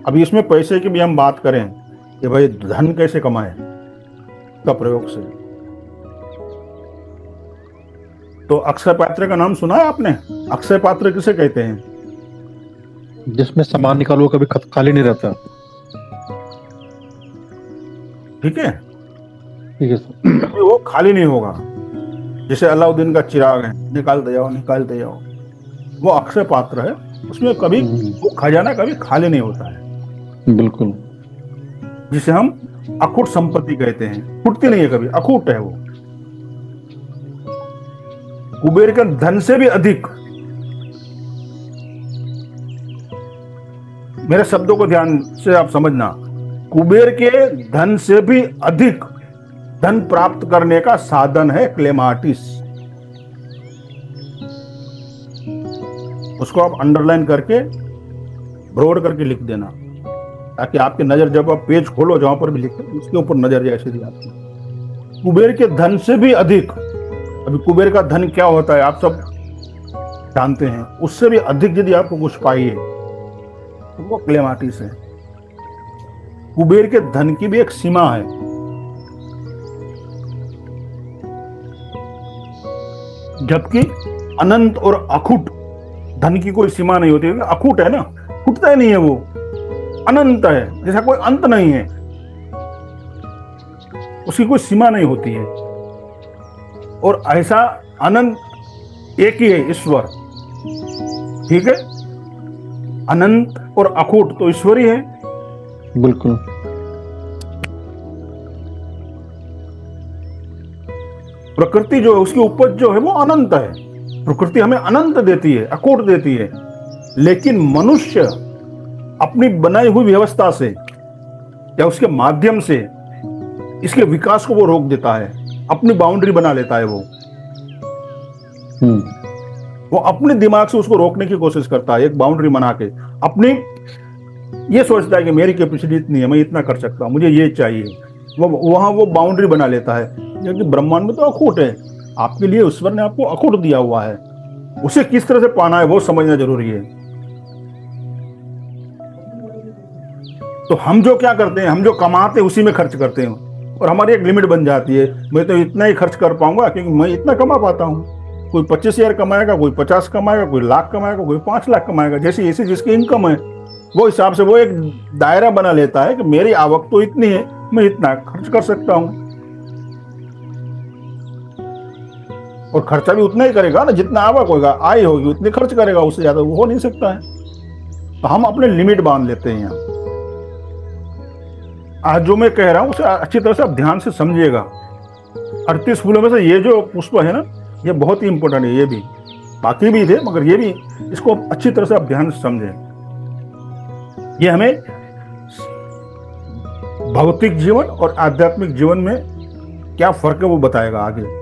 अभी इसमें पैसे की भी हम बात करें कि भाई धन कैसे कमाए का प्रयोग से, तो अक्षय पात्र का नाम सुना है आपने? अक्षय पात्र किसे कहते हैं? जिसमें सामान निकालो कभी खाली नहीं रहता। ठीक है, ठीक है सर। कभी वो खाली नहीं होगा। जैसे अलाउद्दीन का चिराग है, निकालते जाओ निकालते जाओ, वो अक्षय पात्र है। उसमें कभी वो खजाना कभी खाली नहीं होता है, बिल्कुल। जिसे हम अखुट संपत्ति कहते हैं। फूटती नहीं है कभी, अखुट है वो। कुबेर के धन से भी अधिक, मेरे शब्दों को ध्यान से आप समझना, कुबेर के धन से भी अधिक धन प्राप्त करने का साधन है क्लेमाटिस। उसको आप अंडरलाइन करके ब्रॉड करके लिख देना, ताकि आपकी नजर जब आप पेज खोलो जहां पर भी लिखे उसके ऊपर नजर जाए सीधी आपकी। कुबेर के धन से भी अधिक। अभी कुबेर का धन क्या होता है आप सब जानते हैं। उससे भी अधिक यदि आपको कुछ पाइए तो वो क्लेमाटिस है। कुबेर के धन की भी एक सीमा है। जबकि अनंत और अखुट धन की कोई सीमा नहीं होती। अखुट है ना, फूटता ही नहीं है, वो अनंत है, जैसा कोई अंत नहीं है, उसकी कोई सीमा नहीं होती है। और ऐसा अनंत एक ही है, ईश्वर। ठीक है, अनंत और अखुट तो ईश्वर ही है। बिल्कुल। प्रकृति जो है उसकी उपज जो है वो अनंत है। प्रकृति हमें अनंत देती है, अखुट देती है। लेकिन मनुष्य अपनी बनाई हुई व्यवस्था से या उसके माध्यम से इसके विकास को वो रोक देता है, अपनी बाउंड्री बना लेता है। वो अपने दिमाग से उसको रोकने की कोशिश करता है, एक बाउंड्री बना के। अपनी ये सोचता है कि मेरी कैपेसिटी इतनी है, मैं इतना कर सकता हूं, मुझे ये चाहिए। वो वहां वो बाउंड्री बना लेता है। क्योंकि ब्रह्मांड में तो अखुट है, आपके लिए ईश्वर ने आपको अखुट दिया हुआ है। उसे किस तरह से पाना है वो समझना जरूरी है। तो हम जो क्या करते हैं, हम जो कमाते हैं उसी में खर्च करते हैं, और हमारी एक लिमिट बन जाती है। मैं तो इतना ही खर्च कर पाऊंगा क्योंकि मैं इतना कमा पाता हूँ। कोई 25,000 कमाएगा, कोई 50 कमाएगा, कोई लाख कमाएगा, कोई 5 लाख कमाएगा। जैसी जिसकी इनकम है वो हिसाब से वो एक दायरा बना लेता है कि मेरी आवक तो इतनी है, मैं इतना खर्च कर सकता हूं। और खर्चा भी उतना ही करेगा ना जितना आवक होगा, आय होगी उतनी खर्च करेगा, उससे ज्यादा वो हो नहीं सकता है। तो हम अपने लिमिट बांध लेते हैं यहाँ। आज जो मैं कह रहा हूं उसे अच्छी तरह से आप ध्यान से समझिएगा। 38 फूलों में से ये जो पुष्प है ना, ये बहुत ही इंपॉर्टेंट है। ये भी, बाकी भी थे मगर ये भी, इसको अच्छी तरह से आप ध्यान से समझें। ये हमें भौतिक जीवन और आध्यात्मिक जीवन में क्या फर्क है वो बताएगा आगे।